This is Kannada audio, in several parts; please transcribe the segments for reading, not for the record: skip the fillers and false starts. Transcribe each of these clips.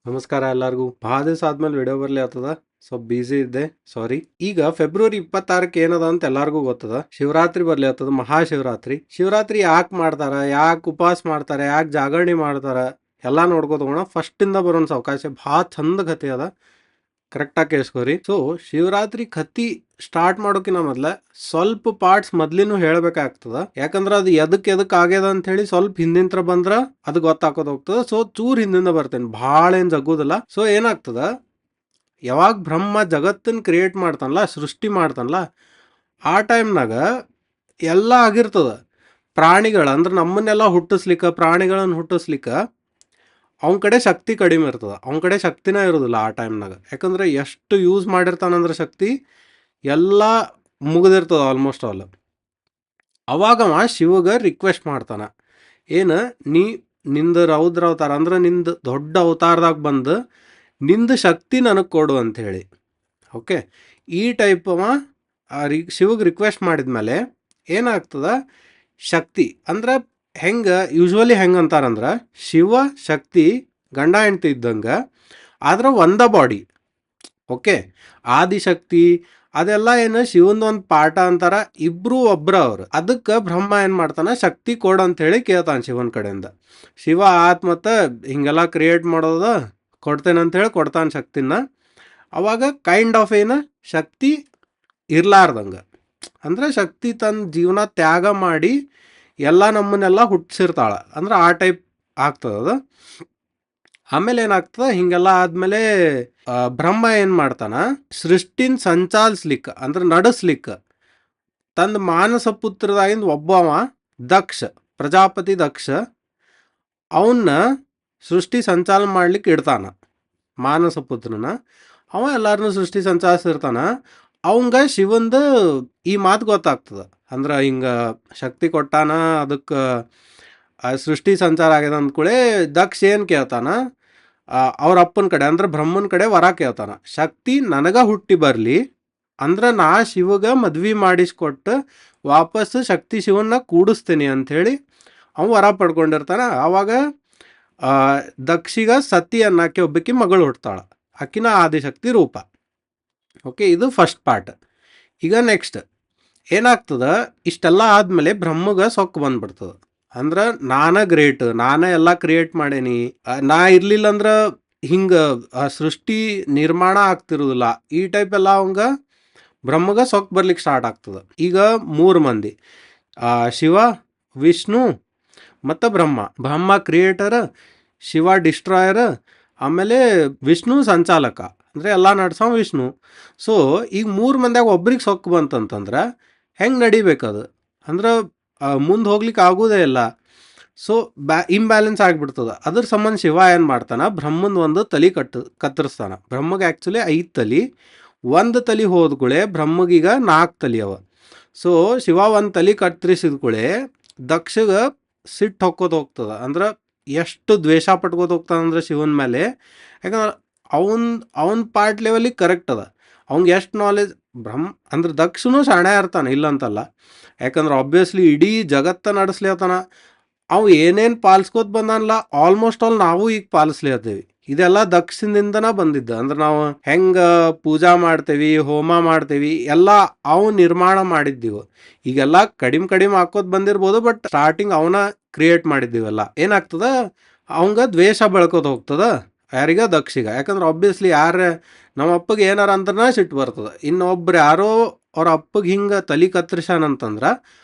ನಮಸ್ಕಾರ ಎಲ್ಲರಿಗೂ. ಭಾಳ ದಿವಸ ಆದ್ಮೇಲೆ ವಿಡಿಯೋ ಬರ್ಲಿ ಆಗ್ತದ. ಸ್ವಲ್ಪ ಬ್ಯುಸಿ ಇದ್ದೆ, ಸಾರಿ. ಈಗ ಫೆಬ್ರವರಿ 26 ಏನದ ಅಂತ ಎಲ್ಲರಿಗೂ ಗೊತ್ತದ. ಶಿವರಾತ್ರಿ ಬರ್ಲಿ ಆಗ್ತದ, ಮಹಾಶಿವರಾತ್ರಿ. ಶಿವರಾತ್ರಿ ಯಾಕೆ ಮಾಡ್ತಾರ, ಯಾಕೆ ಉಪವಾಸ ಮಾಡ್ತಾರೆ, ಯಾಕೆ ಜಾಗರಣೆ ಮಾಡ್ತಾರ, ಎಲ್ಲ ನೋಡ್ಕೋತ ಹೋಗೋಣ. ಫಸ್ಟ್ ಇಂದ ಬರೋಣ ಸಾವಕಾಶ. ಭಾಳ ಚಂದ ಕಥೆ ಅದ, ಕರೆಕ್ಟಾಗಿ ಕೇಳಿಸ್ಕೋರಿ. ಸೊ ಶಿವರಾತ್ರಿ ಕತಿ ಸ್ಟಾರ್ಟ್ ಮಾಡೋಕಿನ ಮೊದ್ಲ ಸ್ವಲ್ಪ ಪಾರ್ಟ್ಸ್ ಮೊದ್ಲಿನೂ ಹೇಳ್ಬೇಕಾಗ್ತದ. ಯಾಕಂದ್ರ ಅದು ಎದಕ್ ಆಗ್ಯದ ಅಂತ ಹೇಳಿ ಸ್ವಲ್ಪ ಹಿಂದಿಂತ್ರ ಬಂದ್ರ ಅದು ಗೊತ್ತಾಕೋದ್ ಹೋಗ್ತದ. ಸೊ ಚೂರ್ ಹಿಂದಿಂದ ಬರ್ತೇನೆ, ಭಾಳ ಏನ್ ಜಗ್ಗುದಿಲ್ಲ. ಸೊ ಏನಾಗ್ತದ, ಯಾವಾಗ ಬ್ರಹ್ಮ ಜಗತ್ತನ್ನ ಕ್ರಿಯೇಟ್ ಮಾಡ್ತಾನಲ್ಲ, ಸೃಷ್ಟಿ ಮಾಡ್ತಾನಲ್ಲ, ಆ ಟೈಮ್ನಾಗ ಎಲ್ಲ ಆಗಿರ್ತದ. ಪ್ರಾಣಿಗಳ ಅಂದ್ರೆ ನಮ್ಮನ್ನೆಲ್ಲ ಹುಟ್ಟಿಸ್ಲಿಕ್ಕ, ಪ್ರಾಣಿಗಳನ್ನ ಹುಟ್ಟಿಸ್ಲಿಕ್ಕ ಅವನ ಕಡೆ ಶಕ್ತಿ ಕಡಿಮೆ ಇರ್ತದ. ಅವನ ಕಡೆ ಶಕ್ತಿನೇ ಇರೋದಿಲ್ಲ ಆ ಟೈಮ್ನಾಗ. ಯಾಕಂದ್ರೆ ಎಷ್ಟು ಯೂಸ್ ಮಾಡಿರ್ತಾನಂದ್ರೆ ಶಕ್ತಿ ಎಲ್ಲ ಮುಗಿದಿರ್ತದ ಆಲ್ಮೋಸ್ಟ್ ಆಲ್. ಅವಾಗವ ಶಿವಗ ರಿಕ್ವೆಸ್ಟ್ ಮಾಡ್ತಾನ, ಏನು ನಿಂದ ರೌದ್ರ ಅವತಾರ ಅಂದ್ರೆ ನಿಂದ ದೊಡ್ಡ ಅವತಾರದಾಗ ಬಂದು ನಿಂದ ಶಕ್ತಿ ನನಗೆ ಕೊಡು ಅಂತ ಹೇಳಿ. ಓಕೆ, ಈ ಟೈಪ್ ಅವ ಶಿವಗೆ ರಿಕ್ವೆಸ್ಟ್ ಮಾಡಿದ್ಮೇಲೆ ಏನಾಗ್ತದ, ಶಕ್ತಿ ಅಂದ್ರೆ ಯೂಶ್ವಲಿ ಹೆಂಗೆ ಅಂತಾರಂದ್ರೆ, ಶಿವ ಶಕ್ತಿ ಗಂಡ ಹೆಂಡ್ತಿ ಇದ್ದಂಗೆ, ಆದ್ರೆ ಒಂದ ಬಾಡಿ. ಓಕೆ, ಆದಿಶಕ್ತಿ ಅದೆಲ್ಲ ಏನು ಶಿವಂದು ಒಂದು ಪಾಠ ಅಂತಾರ, ಇಬ್ರು ಒಬ್ರ ಅವ್ರು. ಅದಕ್ಕೆ ಬ್ರಹ್ಮ ಏನು ಮಾಡ್ತಾನ, ಶಕ್ತಿ ಕೊಡು ಅಂತ ಹೇಳಿ ಕೇಳ್ತಾನೆ ಶಿವನ ಕಡೆಯಿಂದ. ಶಿವ ಆತ್ ಮತ್ತೆ ಹಿಂಗೆಲ್ಲ ಕ್ರಿಯೇಟ್ ಮಾಡೋದ ಕೊಡ್ತೇನೆ ಅಂತ ಹೇಳಿ ಕೊಡ್ತಾನೆ ಶಕ್ತಿನ. ಅವಾಗ ಕೈಂಡ್ ಆಫ್ ಏನು ಶಕ್ತಿ ಇರ್ಲಾರ್ದಂಗೆ, ಅಂದ್ರೆ ಶಕ್ತಿ ತನ್ನ ಜೀವನ ತ್ಯಾಗ ಮಾಡಿ ಎಲ್ಲ ನಮ್ಮನ್ನೆಲ್ಲ ಹುಟ್ಟಿಸಿರ್ತಾಳ, ಅಂದ್ರೆ ಆ ಟೈಪ್ ಆಗ್ತದ. ಆಮೇಲೆ ಏನಾಗ್ತದ, ಹಿಂಗೆಲ್ಲ ಆದ್ಮೇಲೆ ಬ್ರಹ್ಮ ಏನ್ ಮಾಡ್ತಾನ, ಸೃಷ್ಟಿನ ಸಂಚಾಲಿಸ್ಲಿಕ್ಕೆ ಅಂದ್ರೆ ನಡೆಸ್ಲಿಕ್ಕೆ ತಂದ ಮಾನಸ ಪುತ್ರದಾಗಿಂದ ಒಬ್ಬವ ದಕ್ಷ, ಪ್ರಜಾಪತಿ ದಕ್ಷ, ಅವನ್ನ ಸೃಷ್ಟಿ ಸಂಚಾಲನ ಮಾಡ್ಲಿಕ್ಕೆ ಇಡ್ತಾನ ಮಾನಸ ಪುತ್ರನ. ಅವ ಎಲ್ಲಾರನ್ನೂ ಸೃಷ್ಟಿ ಸಂಚಾಲಿಸಿರ್ತಾನ. ಅವಂಗ ಶಿವಂದ ಈ ಮಾತು ಗೊತ್ತಾಗ್ತದ, ಅಂದ್ರೆ ಹಿಂಗ ಶಕ್ತಿ ಕೊಟ್ಟಾನ, ಅದಕ್ಕೆ ಸೃಷ್ಟಿ ಸಂಚಾರ ಆಗ್ಯದ ಅಂದ್ಕೂಳೆ ದಕ್ಷ ಏನು ಕೇಳ್ತಾನ, ಅವ್ರ ಅಪ್ಪನ ಕಡೆ ಅಂದ್ರೆ ಬ್ರಹ್ಮನ ಕಡೆ ವರ ಕೇಳ್ತಾನ, ಶಕ್ತಿ ನನಗ ಹುಟ್ಟಿ ಬರಲಿ, ಅಂದ್ರೆ ನಾ ಶಿವಗ ಮದ್ವಿ ಮಾಡಿಸ್ಕೊಟ್ಟು ವಾಪಸ್ ಶಕ್ತಿ ಶಿವನ್ನ ಕೂಡಿಸ್ತೀನಿ ಅಂಥೇಳಿ ಅವ ವರ ಪಡ್ಕೊಂಡಿರ್ತಾನ. ಆವಾಗ ದಕ್ಷಿಗ ಸತಿ ಅನ್ನಕ್ಕೆ ಒಬ್ಬಕಿ ಮಗಳು ಹುಡ್ತಾಳ, ಆಕಿನ ಆದಿಶಕ್ತಿ ರೂಪ. ಓಕೆ, ಇದು ಫಸ್ಟ್ ಪಾರ್ಟ್. ಈಗ ನೆಕ್ಸ್ಟ್ ಏನಾಗ್ತದ, ಇಷ್ಟೆಲ್ಲ ಆದ್ಮೇಲೆ ಬ್ರಹ್ಮಗ ಸೊಕ್ಕು ಬಂದ್ಬಿಡ್ತದ. ಅಂದ್ರೆ ನಾನ ಗ್ರೇಟ್, ನಾನ ಎಲ್ಲ ಕ್ರಿಯೇಟ್ ಮಾಡೇನಿ, ನಾ ಇರ್ಲಿಲ್ಲ ಅಂದ್ರೆ ಹಿಂಗ ಸೃಷ್ಟಿ ನಿರ್ಮಾಣ ಆಗ್ತಿರುದಿಲ್ಲ, ಈ ಟೈಪ್ ಎಲ್ಲ ಅವಂಗ ಬ್ರಹ್ಮಗ ಸೊಕ್ಕು ಬರ್ಲಿಕ್ಕೆ ಸ್ಟಾರ್ಟ್ ಆಗ್ತದ. ಈಗ 3 ಮಂದಿ, ಶಿವ, ವಿಷ್ಣು ಮತ್ತು ಬ್ರಹ್ಮ ಕ್ರಿಯೇಟರ್, ಶಿವ ಡಿಸ್ಟ್ರಾಯರ್, ಆಮೇಲೆ ವಿಷ್ಣು ಸಂಚಾಲಕ, ಅಂದರೆ ಎಲ್ಲ ನಡ್ಸೋ ವಿಷ್ಣು. ಸೊ ಈಗ 3 ಮಂದಿಯಾಗ ಒಬ್ರಿಗೆ ಸೊಕ್ಕು ಬಂತಂತಂದ್ರೆ ಹೆಂಗೆ ನಡಿಬೇಕದು, ಅಂದ್ರೆ ಮುಂದೆ ಹೋಗ್ಲಿಕ್ಕೆ ಆಗೋದೇ ಇಲ್ಲ. ಸೊ ಇಂಬ್ಯಾಲೆನ್ಸ್ ಆಗಿಬಿಡ್ತದ. ಅದ್ರ ಸಂಬಂಧ ಶಿವ ಏನು ಮಾಡ್ತಾನ, ಬ್ರಹ್ಮಂದ ಒಂದು ತಲೆ ಕತ್ತರಿಸ್ತಾನ. ಬ್ರಹ್ಮಗೆ ಆ್ಯಕ್ಚುಲಿ 5 ತಲೆ, ಒಂದು ತಲೆ ಹೋದ್ಕೂಳೆ ಬ್ರಹ್ಮಗೀಗ 4 ತಲೆ ಅವ. ಸೊ ಶಿವ ಒಂದು ತಲೆ ಕತ್ತರಿಸಿದ್ಕೂಳೆ ದಕ್ಷಗ ಸಿಟ್ಟು ಹೊಕ್ಕೋದು ಹೋಗ್ತದ. ಅಂದ್ರೆ ಎಷ್ಟು ದ್ವೇಷ ಪಟ್ಕೋದು ಹೋಗ್ತಾನಂದ್ರೆ ಶಿವನ ಮೇಲೆ. ಯಾಕಂದ್ರೆ ಅವನ ಪಾರ್ಟ್ ಲೆವೆಲಿಗೆ ಕರೆಕ್ಟ್ ಅದ, ಅವ್ನಿಗೆ ಎಷ್ಟು ನಾಲೆಜ್. ಅಂದ್ರೆ ದಕ್ಷನು ಶಾಣೆ ಇರ್ತಾನೆ, ಇಲ್ಲಂತಲ್ಲ. ಯಾಕಂದ್ರೆ ಆಬ್ವಿಯಸ್ಲಿ ಇಡೀ ಜಗತ್ತ ನಡೆಸ್ಲಿತಾನ. ಅವು ಏನೇನು ಪಾಲಿಸ್ಕೋತ ಬಂದಾನಲ್ಲ, ಆಲ್ಮೋಸ್ಟ್ ಆಲ್ ನಾವು ಈಗ ಪಾಲಿಸ್ಲಿತ್ತೀವಿ. ಇದೆಲ್ಲ ದಕ್ಷಿಣದಿಂದನ ಬಂದಿದ್ದ. ಅಂದ್ರೆ ನಾವು ಹೆಂಗ ಪೂಜಾ ಮಾಡ್ತೇವಿ, ಹೋಮ ಮಾಡ್ತೇವಿ, ಎಲ್ಲ ಅವು ನಿರ್ಮಾಣ ಮಾಡಿದ್ದೀವಿ. ಈಗೆಲ್ಲ ಕಡಿಮೆ ಹಾಕೋತ ಬಂದಿರ್ಬೋದು, ಬಟ್ ಸ್ಟಾರ್ಟಿಂಗ್ ಅವನ ಕ್ರಿಯೇಟ್ ಮಾಡಿದ್ದೀವಲ್ಲ. ಏನಾಗ್ತದ, ಅವಂಗ ದ್ವೇಷ ಬೆಳ್ಕೋತ ಹೋಗ್ತದ. ಯಾರಿಗ, ದಕ್ಷಿಗ. ಯಾಕಂದ್ರೆ ಆಬ್ವಿಯಸ್ಲಿ ನಮ್ಮ ಅಪ್ಪಗೆ ಏನಾರ ಅಂದ್ರೆ ಸಿಟ್ಟು ಬರ್ತದ. ಇನ್ನೊಬ್ರು ಯಾರೋ ಅವ್ರ ಅಪ್ಪಗೆ ಹಿಂಗೆ ತಲೆ ಕತ್ತರಿಸ್ಯಾನಂತಂದ್ರೆ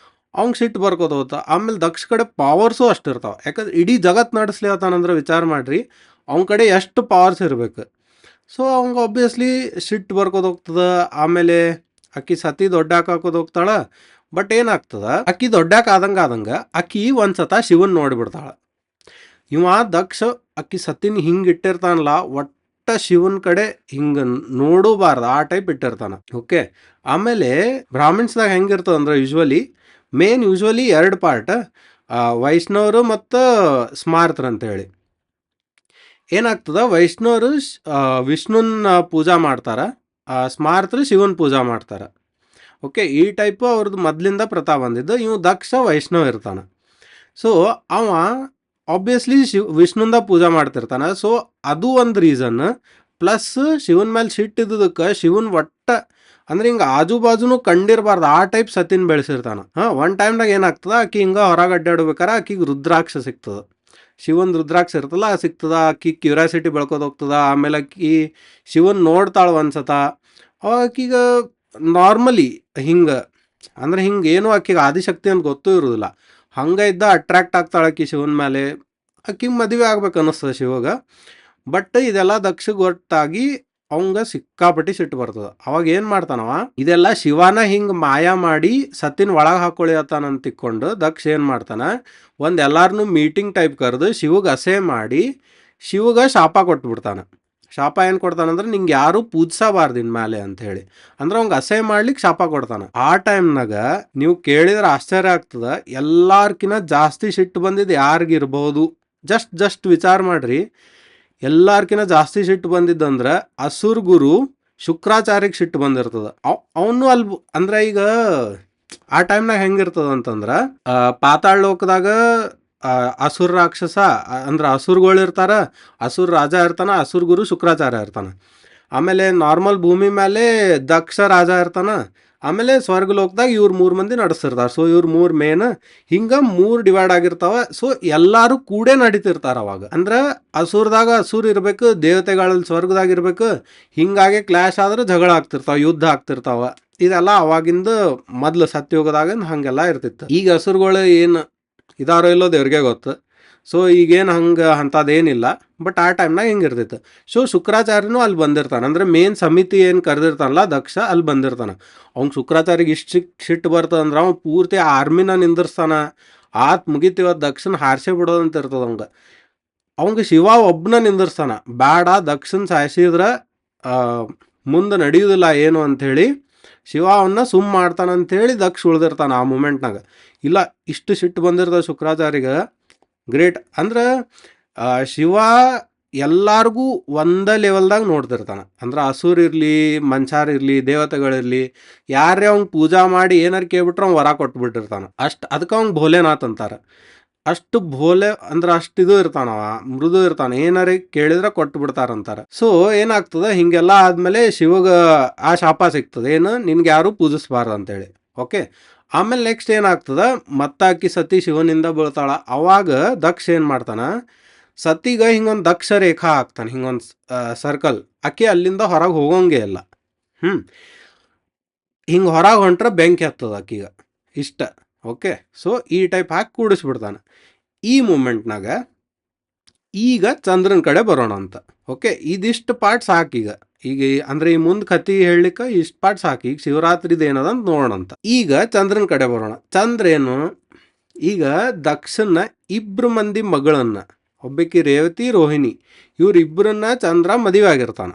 ಅವ್ನಿಗೆ ಸಿಟ್ಟು ಬರ್ಕೋತ ಹೋಗ್ತಾ. ಆಮೇಲೆ ದಕ್ಷ ಕಡೆ ಪವರ್ಸು ಅಷ್ಟು ಇರ್ತಾವೆ. ಯಾಕಂದ್ರೆ ಇಡೀ ಜಗತ್ತು ನಡೆಸ್ಲಿತಾನಂದ್ರೆ ವಿಚಾರ ಮಾಡ್ರಿ, ಅವನ ಕಡೆ ಎಷ್ಟು ಪವರ್ಸ್ ಇರ್ಬೇಕು. ಸೊ ಅವಂಗೆ ಆಬ್ವಿಯಸ್ಲಿ ಸಿಟ್ಟು ಬರ್ಕೋತ ಹೋಗ್ತದ. ಆಮೇಲೆ ಅಕ್ಕಿ ಸತಿ ದೊಡ್ಡಾಕ ಹಾಕೋದು ಹೋಗ್ತಾಳ. ಬಟ್ ಏನಾಗ್ತದ, ಅಕ್ಕಿ ದೊಡ್ಡಾಕ ಆದಂಗೆ ಅಕ್ಕಿ ಒಂದ್ಸತ ಶಿವನ್ ನೋಡಿಬಿಡ್ತಾಳ. ಇವ ದಕ್ಷ ಅಕ್ಕಿ ಸತಿನ ಹಿಂಗೆ ಇಟ್ಟಿರ್ತಾನಲ್ಲ, ಒಟ್ಟ ಶಿವನ್ ಕಡೆ ಹಿಂಗೆ ನೋಡಬಾರ್ದು ಆ ಟೈಪ್ ಇಟ್ಟಿರ್ತಾನ. ಓಕೆ, ಆಮೇಲೆ ಬ್ರಾಹ್ಮಿಣ್ಸ್ದಾಗ ಹೆಂಗಿರ್ತದ ಅಂದ್ರೆ ಯೂಶ್ವಲಿ 2 ಪಾರ್ಟ್, ವೈಷ್ಣವರು ಮತ್ತು ಸ್ಮಾರ್ತರು ಅಂತೇಳಿ. ಏನಾಗ್ತದ, ವೈಷ್ಣವರು ವಿಷ್ಣುನ ಪೂಜಾ ಮಾಡ್ತಾರ, ಸ್ಮಾರ್ತರು ಶಿವನ್ ಪೂಜಾ ಮಾಡ್ತಾರ. ಓಕೆ, ಈ ಟೈಪು ಅವ್ರದ್ದು ಮೊದಲಿಂದ ಪ್ರತಾ ಬಂದಿದ್ದು. ಇವು ದಕ್ಷ ವೈಷ್ಣವ ಇರ್ತಾನ. ಸೊ ಅವ ಆಬ್ವಿಯಸ್ಲಿ ವಿಷ್ಣುಂದ ಪೂಜಾ ಮಾಡ್ತಿರ್ತಾನ. ಸೊ ಅದು ಒಂದು ರೀಸನ್. ಪ್ಲಸ್ ಶಿವನ್ ಮೇಲೆ ಸಿಟ್ಟಿದ್ದಕ್ಕೆ ಶಿವನ್ ಒಟ್ಟ ಅಂದ್ರೆ ಹಿಂಗೆ ಆಜು ಬಾಜುನು ಕಂಡಿರಬಾರ್ದು ಆ ಟೈಪ್ ಸತಿನ್ ಬೆಳೆಸಿರ್ತಾನ. ಒನ್ ಟೈಮ್ದಾಗ ಏನಾಗ್ತದ, ಆಕಿ ಹಿಂಗೆ ಹೊರಗೆ ಅಡ್ಡಾಡ್ಬೇಕಾರೆ ಆಕಿಗೆ ರುದ್ರಾಕ್ಷ ಸಿಗ್ತದ. ಶಿವನ್ ರುದ್ರಾಕ್ಷ ಇರ್ತಲ್ಲ ಸಿಗ್ತದ. ಆಕಿ ಕ್ಯೂರಿಯಾಸಿಟಿ ಬೆಳ್ಕೋದು ಹೋಗ್ತದ. ಆಮೇಲೆ ಆಕಿ ಶಿವನ್ ನೋಡ್ತಾಳ ಒಂದ್ಸತ. ಆಕಿಗ ನಾರ್ಮಲಿ ಹಿಂಗೆ ಅಂದ್ರೆ ಹಿಂಗೆ ಏನು ಆಕಿಗೆ ಆದಿಶಕ್ತಿ ಅಂತ ಗೊತ್ತೂ ಇರೋದಿಲ್ಲ. ಹಂಗೆ ಇದ್ದ ಅಟ್ರಾಕ್ಟ್ ಆಗ್ತಾಳೆ ಆಕಿ ಶಿವನ್ ಮೇಲೆ. ಆಕಿಗೆ ಮದುವೆ ಆಗ್ಬೇಕು ಅನ್ನಿಸ್ತದೆ ಶಿವಗ. ಬಟ್ ಇದೆಲ್ಲ ದಕ್ಷಗೆ ಗೊತ್ತಾಗಿ ಅವಂಗ ಸಿಕ್ಕಾಪಟ್ಟಿ ಸಿಟ್ಟು ಬರ್ತದ. ಅವಾಗ ಏನು ಮಾಡ್ತಾನವ, ಇದೆಲ್ಲ ಶಿವನ ಹಿಂಗೆ ಮಾಯ ಮಾಡಿ ಸತಿನ ಒಳಗೆ ಹಾಕೊಳ್ಳಿಯತ್ತಾನಂತ ತಿಕ್ಕೊಂಡು ದಕ್ಷ ಏನು ಮಾಡ್ತಾನ, ಒಂದು ಎಲ್ಲಾರನ್ನೂ ಮೀಟಿಂಗ್ ಟೈಪ್ ಕರೆದು ಶಿವಗೆ ಅಸೆ ಮಾಡಿ ಶಿವಗ ಶಾಪ ಕೊಟ್ಬಿಡ್ತಾನೆ. ಶಾಪ ಏನು ಕೊಡ್ತಾನಂದ್ರೆ ನಿಂಗೆ ಯಾರು ಪೂಜಿಸಬಾರ್ದು ಇನ್ಮೇಲೆ ಅಂತ ಹೇಳಿ. ಅಂದ್ರೆ ಅವಂಗೆ ಅಸಹ್ಯ ಮಾಡ್ಲಿಕ್ಕೆ ಶಾಪ ಕೊಡ್ತಾನೆ. ಆ ಟೈಮ್ನಾಗ ನೀವು ಕೇಳಿದ್ರೆ ಆಶ್ಚರ್ಯ ಆಗ್ತದ, ಎಲ್ಲಾರ್ಕಿನ್ನ ಜಾಸ್ತಿ ಸಿಟ್ಟು ಬಂದಿದ್ದು ಯಾರಿಗಿರ್ಬೋದು? ಜಸ್ಟ್ ವಿಚಾರ ಮಾಡ್ರಿ. ಎಲ್ಲಾರ್ಕಿನ್ನ ಜಾಸ್ತಿ ಸಿಟ್ಟು ಬಂದಿದ್ದಂದ್ರೆ ಅಸುರ್ ಗುರು ಶುಕ್ರಾಚಾರ್ಯಗೆ ಸಿಟ್ಟು ಬಂದಿರ್ತದ. ಅವನು ಅಲ್ಲಿ ಅಂದ್ರೆ ಈಗ ಆ ಟೈಮ್ನಾಗ ಹೆಂಗಿರ್ತದ ಅಂತಂದ್ರೆ ಪಾತಾಳ ಲೋಕದಾಗ ಅಸುರ ರಾಕ್ಷಸ ಅಂದ್ರೆ ಅಸುರ್ಗಳು ಇರ್ತಾರ, ಅಸುರ್ ರಾಜ ಇರ್ತಾನ, ಅಸುರ್ ಗುರು ಶುಕ್ರಾಚಾರ್ಯ ಇರ್ತಾನ. ಆಮೇಲೆ ನಾರ್ಮಲ್ ಭೂಮಿ ಮೇಲೆ ದಕ್ಷ ರಾಜ ಇರ್ತಾನ. ಆಮೇಲೆ ಸ್ವರ್ಗ ಲೋಕದಾಗ ಇವ್ರು 3 ಮಂದಿ ನಡೆಸ್ತಿರ್ತಾರೆ. ಸೊ ಇವ್ರು 3 ಮೇನ್, ಹಿಂಗೆ 3 ಡಿವೈಡ್ ಆಗಿರ್ತಾವ. ಸೊ ಎಲ್ಲರೂ ಕೂಡೇ ನಡೀತಿರ್ತಾರ. ಅವಾಗ ಅಂದ್ರೆ ಅಸುರದಾಗ ಅಸುರ್ ಇರ್ಬೇಕು, ದೇವತೆಗಳಲ್ಲಿ ಸ್ವರ್ಗದಾಗ ಇರ್ಬೇಕು. ಹಿಂಗಾಗಿ ಕ್ಲಾಶ್ ಆದ್ರೆ ಜಗಳ ಆಗ್ತಿರ್ತಾವ, ಯುದ್ಧ ಆಗ್ತಿರ್ತಾವ. ಇದೆಲ್ಲ ಅವಾಗಿಂದ ಮೊದ್ಲು ಸತ್ಯಯುಗದಾಗ ಹಂಗೆಲ್ಲ ಇರ್ತಿತ್ತು. ಈಗ ಅಸುರ್ಗಳು ಏನು ಇದಾರೋ ಇಲ್ಲೋ ದೇವ್ರಿಗೆ ಗೊತ್ತು. ಸೊ ಈಗೇನು ಹಂಗೆ ಅಂಥದ್ದೇನಿಲ್ಲ. ಬಟ್ ಆ ಟೈಮ್ನಾಗ ಹಿಂಗೆ ಇರ್ತಿತ್ತು. ಸೊ ಶುಕ್ರಾಚಾರ್ಯನೂ ಅಲ್ಲಿ ಬಂದಿರ್ತಾನೆ. ಅಂದರೆ ಮೇನ್ ಸಮಿತಿ ಏನು ಕರೆದಿರ್ತಾನಲ್ಲ ದಕ್ಷ, ಅಲ್ಲಿ ಬಂದಿರ್ತಾನೆ. ಅವ್ನು ಶುಕ್ರಾಚಾರ್ಯಗೆ ಇಷ್ಟು ಸಿಟ್ಟು ಬರ್ತದಂದ್ರೆ ಅವ್ನು ಪೂರ್ತಿ ಆರ್ಮಿನ ನಿಂದಿರ್ಸ್ತಾನ. ಮುಗಿತೀವತ್ತು ದಕ್ಷನ ಹಾರಿಸೇ ಬಿಡೋದಂತ ಇರ್ತದ ಅವಂಗೆ ಶಿವ ಒಬ್ಬನ ನಿಂದಿರ್ಸ್ತಾನ. ಬೇಡ ದಕ್ಷನ ಸಾಯಿಸಿದ್ರೆ ಮುಂದೆ ನಡೆಯುವುದಿಲ್ಲ ಏನು ಅಂಥೇಳಿ ಶಿವ ಅವನ್ನ ಸುಮ್ಮ ಮಾಡ್ತಾನಂಥೇಳಿ ದಕ್ಷ ಉಳ್ದಿರ್ತಾನೆ ಆ ಮೂಮೆಂಟ್ನಾಗ. ಇಲ್ಲ ಇಷ್ಟು ಸಿಟ್ಟು ಬಂದಿರ್ತದೆ ಶುಕ್ರಾಚಾರ್ಯಗೆ. ಗ್ರೇಟ್. ಅಂದ್ರೆ ಶಿವ ಎಲ್ಲಾರ್ಗೂ ಒಂದೇ ಲೆವೆಲ್ದಾಗ ನೋಡ್ತಿರ್ತಾನೆ. ಅಂದ್ರೆ ಅಸುರ್ ಇರಲಿ, ಮನುಷ್ಯರು ಇರಲಿ, ದೇವತೆಗಳಿರಲಿ, ಯಾರೇ ಅವ್ನು ಪೂಜಾ ಮಾಡಿ ಏನಾರು ಕೇಳ್ಬಿಟ್ರೆ ಅವ್ನು ವರ ಕೊಟ್ಬಿಟ್ಟಿರ್ತಾನೆ. ಅದಕ್ಕೆ ಅವ್ನು ಭೋಲೆನಾಥ್ ಅಂತಾರೆ. ಅಷ್ಟು ಭೋಲೆ ಅಂದ್ರೆ ಅಷ್ಟು ಇದು ಇರ್ತಾನವ, ಮೃದು ಇರ್ತಾನೆ. ಏನಾರ ಕೇಳಿದ್ರೆ ಕೊಟ್ಟು ಬಿಡ್ತಾರಂತಾರೆ. ಸೊ ಏನಾಗ್ತದೆ, ಹಿಂಗೆಲ್ಲ ಆದ್ಮೇಲೆ ಶಿವಗ ಆ ಶಾಪ ಸಿಗ್ತದೆ, ಏನು ನಿನ್ಗೆ ಯಾರು ಪೂಜಿಸ್ಬಾರ್ದು ಅಂತೇಳಿ. ಓಕೆ. ಆಮೇಲೆ ನೆಕ್ಸ್ಟ್ ಏನಾಗ್ತದ, ಮತ್ತಾಕಿ ಸತಿ ಶಿವನಿಂದ ಬೀಳ್ತಾಳ. ಅವಾಗ ದಕ್ಷ ಏನು ಮಾಡ್ತಾನ, ಸತಿಗ ಹಿಂಗೊಂದು ದಕ್ಷ ರೇಖಾ ಹಾಕ್ತಾನೆ, ಹಿಂಗೊಂದು ಸರ್ಕಲ್. ಆಕೆ ಅಲ್ಲಿಂದ ಹೊರಗೆ ಹೋಗೋಂಗೆ ಇಲ್ಲ. ಹಿಂಗೆ ಹೊರಗೆ ಹೊಂಟ್ರೆ ಬೆಂಕಿ ಹತ್ತದ ಆಕಿಗ ಇಷ್ಟ. ಓಕೆ. ಸೊ ಈ ಟೈಪ್ ಹಾಕಿ ಕೂಡಿಸ್ಬಿಡ್ತಾನೆ. ಈ ಮೂಮೆಂಟ್ನಾಗ ಈಗ ಚಂದ್ರನ ಕಡೆ ಬರೋಣ ಅಂತ. ಓಕೆ. ಇದಿಷ್ಟು ಪಾರ್ಟ್ ಸಾಕೀಗ. ಈಗ ಅಂದ್ರೆ ಈ ಮುಂದೆ ಕತಿ ಹೇಳಲಿಕ್ಕೆ ಇಷ್ಟು ಪಾರ್ಟ್ ಸಾಕು. ಈಗ ಶಿವರಾತ್ರಿದು ಏನದ ಅಂತ ನೋಡೋಣ ಅಂತ. ಈಗ ಚಂದ್ರನ ಕಡೆ ಬರೋಣ. ಚಂದ್ರ ಏನು, ಈಗ ದಕ್ಷನ 2 ಮಂದಿ ಮಗಳನ್ನ, ಒಬ್ಬಾಕಿ ರೇವತಿ, ರೋಹಿಣಿ, ಇವ್ರಿಬ್ಬರನ್ನ ಚಂದ್ರ ಮದುವೆ ಆಗಿರ್ತಾನ.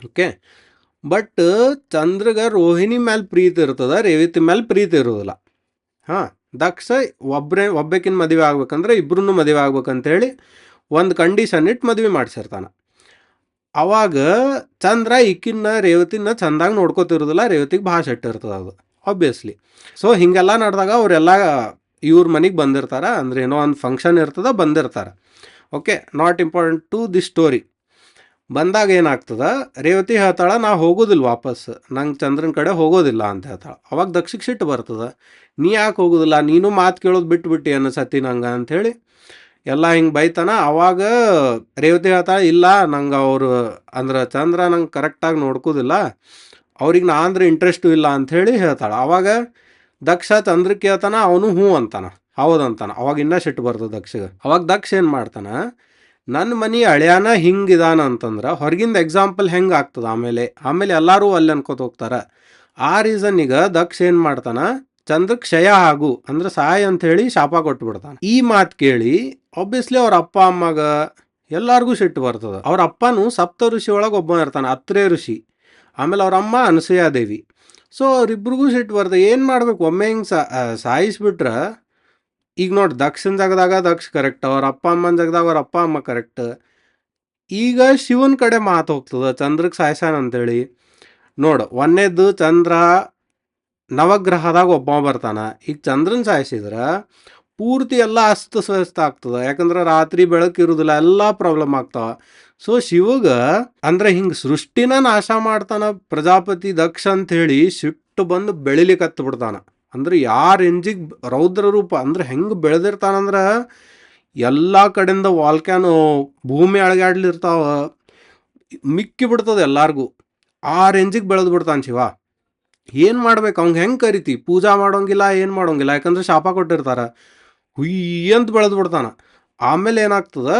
ಓಕೆ. ಬಟ್ ಚಂದ್ರಗ ರೋಹಿಣಿ ಮೇಲೆ ಪ್ರೀತಿ ಇರ್ತದ, ರೇವತಿ ಮೇಲೆ ಪ್ರೀತಿ ಇರೋದಿಲ್ಲ. ದಕ್ಷ ಒಬ್ಬಾಕಿನ ಮದುವೆ ಆಗ್ಬೇಕಂದ್ರೆ ಇಬ್ಬರನ್ನು ಮದುವೆ ಆಗ್ಬೇಕಂತೇಳಿ ಒಂದು ಕಂಡೀಷನ್ ಇಟ್ಟು ಮದುವೆ ಮಾಡಿಸಿರ್ತಾನೆ. ಅವಾಗ ಚಂದ್ರ ಈಕಿನ್ನ ರೇವತಿನ ಚಂದಾಗ ನೋಡ್ಕೋತಿರೋದಿಲ್ಲ. ರೇವತಿಗೆ ಭಾಳ ಸೆಟ್ ಇರ್ತದೆ ಅದು ಆಬ್ವಿಯಸ್ಲಿ. ಸೊ ಹಿಂಗೆಲ್ಲ ನಡೆದಾಗ ಅವರೆಲ್ಲ ಇವ್ರ ಮನೆಗೆ ಬಂದಿರ್ತಾರೆ. ಅಂದ್ರೆ ಏನೋ ಒಂದು ಫಂಕ್ಷನ್ ಇರ್ತದ, ಬಂದಿರ್ತಾರೆ. Okay. Not important to the story. ಬಂದಾಗ ಏನಾಗ್ತದ, ರೇವತಿ ಹೇಳ್ತಾಳ ನಾ ಹೋಗೋದಿಲ್ಲ ವಾಪಸ್, ನಂಗೆ ಚಂದ್ರನ ಕಡೆ ಹೋಗೋದಿಲ್ಲ ಅಂತ ಹೇಳ್ತಾಳೆ. ಅವಾಗ ದಕ್ಷಿಗೆ ಸಿಟ್ಟು ಬರ್ತದ, ನೀ ಯಾಕೆ ಹೋಗೋದಿಲ್ಲ, ನೀನು ಮಾತು ಕೇಳೋದು ಬಿಟ್ಬಿಟ್ಟು ಅನ್ನಿಸತ್ತಿ ನಂಗೆ ಅಂಥೇಳಿ ಎಲ್ಲ ಹಿಂಗೆ ಬೈತಾನ. ಅವಾಗ ರೇವತಿ ಹೇಳ್ತಾಳೆ ಇಲ್ಲ, ನಂಗೆ ಅವರು ಅಂದ್ರೆ ಚಂದ್ರ ನಂಗೆ ಕರೆಕ್ಟಾಗಿ ನೋಡ್ಕೋದಿಲ್ಲ, ಅವ್ರಿಗೆ ನಾ ಅಂದ್ರೆ ಇಂಟ್ರೆಸ್ಟು ಇಲ್ಲ ಅಂಥೇಳಿ ಹೇಳ್ತಾಳೆ. ಅವಾಗ ದಕ್ಷ ಚಂದ್ರಕ್ಕೆ ಹೇಳ್ತಾನ, ಅವನು ಹ್ಞೂ ಅಂತಾನ, ಹೌದಂತಾನ. ಅವಾಗ ಇನ್ನೂ ಸಿಟ್ಟು ಬರ್ತದೆ ದಕ್ಷಗೆ. ಅವಾಗ ದಕ್ಷ ಏನು ಮಾಡ್ತಾನ, ನನ್ನ ಮನೆ ಹಳ್ಯಾನ ಹಿಂಗಿದಾನ ಅಂತಂದ್ರೆ ಹೊರಗಿಂದ ಎಕ್ಸಾಂಪಲ್ ಹೆಂಗೆ ಆಗ್ತದೆ, ಆಮೇಲೆ ಎಲ್ಲರೂ ಅಲ್ಲಿ ಅನ್ಕೋತ ಹೋಗ್ತಾರೆ. ಆ ರೀಸನ್ನಿಗೆ ದಕ್ಷ ಏನು ಮಾಡ್ತಾನ, ಚಂದ್ರ ಕ್ಷಯ ಆಗು ಅಂದ್ರೆ ಸಾಯ ಅಂಥೇಳಿ ಶಾಪ ಕೊಟ್ಬಿಡ್ತಾನೆ. ಈ ಮಾತು ಕೇಳಿ ಆಬ್ವಿಯಸ್ಲಿ ಅವ್ರ ಅಪ್ಪ ಅಮ್ಮಗ ಎಲ್ಲರಿಗೂ ಸಿಟ್ಟು ಬರ್ತದೆ. ಅವ್ರ ಅಪ್ಪನೂ ಸಪ್ತ ಋಷಿ ಒಳಗೆ ಒಬ್ಬ ಇರ್ತಾನೆ, ಅತ್ರೆ ಋಷಿ. ಆಮೇಲೆ ಅವ್ರ ಅಮ್ಮ ಅನಸೂಯಾದೇವಿ. ಸೊ ಅವ್ರಿಬ್ರಿಗೂ ಸಿಟ್ಟು ಬರ್ತದೆ. ಏನು ಮಾಡ್ಬೇಕು, ಒಮ್ಮೆ ಹಿಂಗೆ ಸಾಯಿಸ್ಬಿಟ್ರೆ ಈಗ ನೋಡಿ, ದಕ್ಷನ ಜಾಗದಾಗ ದಕ್ಷ ಕರೆಕ್ಟ್, ಅವ್ರ ಅಪ್ಪ ಅಮ್ಮನ ಜಾಗದಾಗ ಅವ್ರ ಅಪ್ಪ ಅಮ್ಮ ಕರೆಕ್ಟ್. ಈಗ ಶಿವನ ಕಡೆ ಮಾತು ಹೋಗ್ತದೆ, ಚಂದ್ರಕ್ಕೆ ಸಾಯ್ಸಾನ ಅಂತೇಳಿ. ನೋಡು, ಒಂದೇದ್ದು ಚಂದ್ರ ನವಗ್ರಹದಾಗ ಒಬ್ಬ ಬರ್ತಾನ. ಈಗ ಚಂದ್ರನ ಸಾಯಿಸಿದ್ರೆ ಪೂರ್ತಿ ಎಲ್ಲ ಅಸ್ತವ್ಯಸ್ತ ಆಗ್ತದ. ಯಾಕಂದ್ರೆ ರಾತ್ರಿ ಬೆಳಕು ಇರುದಿಲ್ಲ, ಎಲ್ಲ ಪ್ರಾಬ್ಲಮ್ ಆಗ್ತಾವ. ಸೊ ಶಿವಗ ಅಂದ್ರೆ ಹಿಂಗ್ ಸೃಷ್ಟಿನ ನಾಶ ಮಾಡ್ತಾನ ಪ್ರಜಾಪತಿ ದಕ್ಷ ಅಂತ ಹೇಳಿ ಸಿಟ್ಟು ಬಂದು ಬೆಳಿಲಿಕ್ಕೆ ಹತ್ತು ಬಿಡ್ತಾನ. ಅಂದ್ರೆ ಯಾರ ರೇಂಜಿಗೆ ರೌದ್ರ ರೂಪ ಅಂದ್ರೆ ಹೆಂಗ್ ಬೆಳೆದಿರ್ತಾನಂದ್ರ ಎಲ್ಲ ಕಡೆಯಿಂದ ವಾಲ್ಕ್ಯಾನೋ ಭೂಮಿ ಅಳಗಾಡ್ಲಿರ್ತಾವ, ಮಿಕ್ಕಿ ಬಿಡ್ತದ ಎಲ್ಲಾರ್ಗೂ. ಆ ರೇಂಜಿಗೆ ಬೆಳೆದು ಬಿಡ್ತಾನ ಶಿವ. ಏನ್ ಮಾಡ್ಬೇಕು ಅವ್ನ್ ಹೆಂಗ್ ಕರಿತಿ? ಪೂಜಾ ಮಾಡೋಂಗಿಲ್ಲ, ಏನ್ ಮಾಡೋಂಗಿಲ್ಲ, ಯಾಕಂದ್ರೆ ಶಾಪ ಕೊಟ್ಟಿರ್ತಾರ. ಹುಯ್ಯ ಅಂತ ಬೆಳೆದು ಬಿಡ್ತಾನ. ಆಮೇಲೆ ಏನಾಗ್ತದ,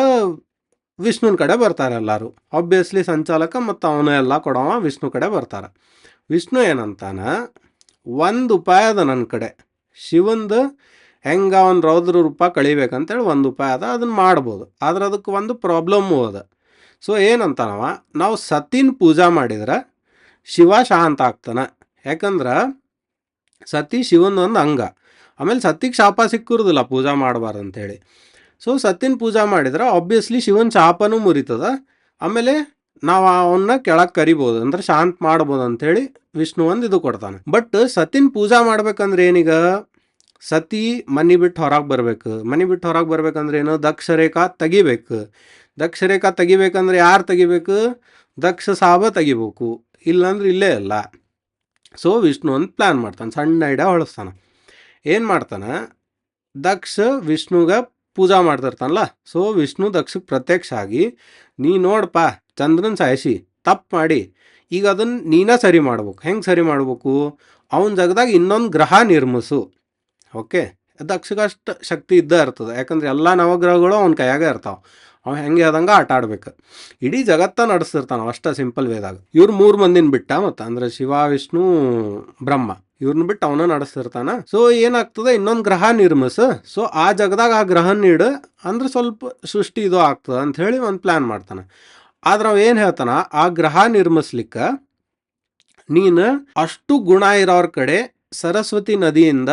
ವಿಷ್ಣುನ ಕಡೆ ಬರ್ತಾರೆ ಎಲ್ಲಾರು. ಆಬ್ವಿಯಸ್ಲಿ ಸಂಚಾಲಕ ಮತ್ತು ಅವನ ಎಲ್ಲ ಕೊಡವ ವಿಷ್ಣು ಕಡೆ ಬರ್ತಾರ. ವಿಷ್ಣು ಏನಂತಾನ, ಒಂದು ಉಪಾಯ ಅದ ನನ್ನ ಕಡೆ, ಶಿವಂದು ಹೆಂಗ ಒಂದು ರೌದ್ರ ರೂಪ ಕಳಿಬೇಕಂತೇಳಿ ಒಂದು ಉಪಾಯ ಅದ, ಅದನ್ನ ಮಾಡ್ಬೋದು. ಆದ್ರೆ ಅದಕ್ಕೆ ಒಂದು ಪ್ರಾಬ್ಲಮ್ಮು ಅದ. ಸೊ ಏನಂತಾನವ, ನಾವು ಸತಿನ ಪೂಜಾ ಮಾಡಿದ್ರೆ ಶಿವ ಶಾಂತ ಆಗ್ತಾನ. ಯಾಕಂದ್ರೆ ಸತಿ ಶಿವನ ಒಂದು ಅಂಗ. ಆಮೇಲೆ ಸತಿಗೆ ಶಾಪ ಸಿಕ್ಕಿರೋದಿಲ್ಲ ಪೂಜಾ ಮಾಡಬಾರ್ದು ಅಂತೇಳಿ. ಸೊ ಸತಿನ ಪೂಜಾ ಮಾಡಿದ್ರೆ ಆಬ್ವಿಯಸ್ಲಿ ಶಿವನ ಶಾಪನೂ ಮುರಿತದ. ಆಮೇಲೆ ನಾವು ಅವನ್ನ ಕೆಳಗೆ ಕರಿಬೋದು, ಅಂದ್ರೆ ಶಾಂತ ಮಾಡ್ಬೋದು ಅಂಥೇಳಿ ವಿಷ್ಣು ಒಂದು ಇದು ಕೊಡ್ತಾನೆ. ಬಟ್ ಸತಿನ ಪೂಜಾ ಮಾಡ್ಬೇಕಂದ್ರೆ ಏನೀಗ, ಸತಿ ಮನೆ ಬಿಟ್ಟು ಹೊರಗೆ ಬರ್ಬೇಕು. ಮನೆ ಬಿಟ್ಟು ಹೊರಗೆ ಬರ್ಬೇಕಂದ್ರೆ ಏನು, ದಕ್ಷರೇಖಾ ತೆಗಿಬೇಕು. ದಕ್ಷರೇಖಾ ತೆಗಿಬೇಕಂದ್ರೆ ಯಾರು ತೆಗಿಬೇಕು, ದಕ್ಷ ಸಾಬ ತೆಗಿಬೇಕು, ಇಲ್ಲಾಂದ್ರೆ ಇಲ್ಲೇ ಇಲ್ಲ. ಸೊ ವಿಷ್ಣು ಒಂದು ಪ್ಲ್ಯಾನ್ ಮಾಡ್ತಾನೆ, ಸಣ್ಣ ಐಡಿಯಾ ಹೊಳಿಸ್ತಾನೆ. ಏನು ಮಾಡ್ತಾನೆ, ದಕ್ಷ ವಿಷ್ಣುಗೆ ಪೂಜಾ ಮಾಡ್ತಿರ್ತಾನಲ್ಲ. ಸೊ ವಿಷ್ಣು ದಕ್ಷಕ್ಕೆ ಪ್ರತ್ಯಕ್ಷ ಆಗಿ, ನೀ ನೋಡಪ್ಪ ಚಂದ್ರನ ಸಾಯಿಸಿ ತಪ್ಪು ಮಾಡಿ, ಈಗ ಅದನ್ನು ನೀನ ಸರಿ ಮಾಡ್ಬೇಕು. ಹೆಂಗೆ ಸರಿ ಮಾಡ್ಬೇಕು, ಅವನ ಜಾಗದಾಗ ಇನ್ನೊಂದು ಗ್ರಹ ನಿರ್ಮಿಸು. ಓಕೆ, ದಕ್ಷಗೆ ಅಷ್ಟು ಶಕ್ತಿ ಇದ್ದೇ ಇರ್ತದೆ, ಯಾಕಂದ್ರೆ ಎಲ್ಲ ನವಗ್ರಹಗಳು ಅವನ ಕೈಯಾಗ ಇರ್ತಾವೆ. ಅವ ಹೆಂಗೆ ಆದಂಗೆ ಆಟ ಆಡ್ಬೇಕು. ಇಡೀ ಜಗತ್ತ ನಡೆಸ್ತಿರ್ತಾನ ಅಷ್ಟ ಸಿಂಪಲ್ ವೇದಾಗ. ಇವ್ರು 3 ಮಂದಿನ ಬಿಟ್ಟ, ಮತ್ತು ಅಂದ್ರೆ ಶಿವ ವಿಷ್ಣು ಬ್ರಹ್ಮ ಇವ್ರನ್ನ ಬಿಟ್ಟು ಅವನ ನಡೆಸ್ತಿರ್ತಾನ. ಸೊ ಏನಾಗ್ತದೆ, ಇನ್ನೊಂದು ಗ್ರಹ ನಿರ್ಮಿಸ. ಸೊ ಆ ಜಗದಾಗ ಆ ಗ್ರಹ ನೀಡು, ಅಂದ್ರೆ ಸ್ವಲ್ಪ ಸೃಷ್ಟಿ ಇದು ಆಗ್ತದೆ ಅಂತ ಹೇಳಿ ಒಂದು ಪ್ಲ್ಯಾನ್ ಮಾಡ್ತಾನೆ. ಆದ್ರೆ ಅವ ಏನು ಹೇಳ್ತಾನ, ಆ ಗ್ರಹ ನಿರ್ಮಿಸ್ಲಿಕ್ಕೆ ನೀನು ಅಷ್ಟು ಗುಣ ಇರೋರ ಕಡೆ ಸರಸ್ವತಿ ನದಿಯಿಂದ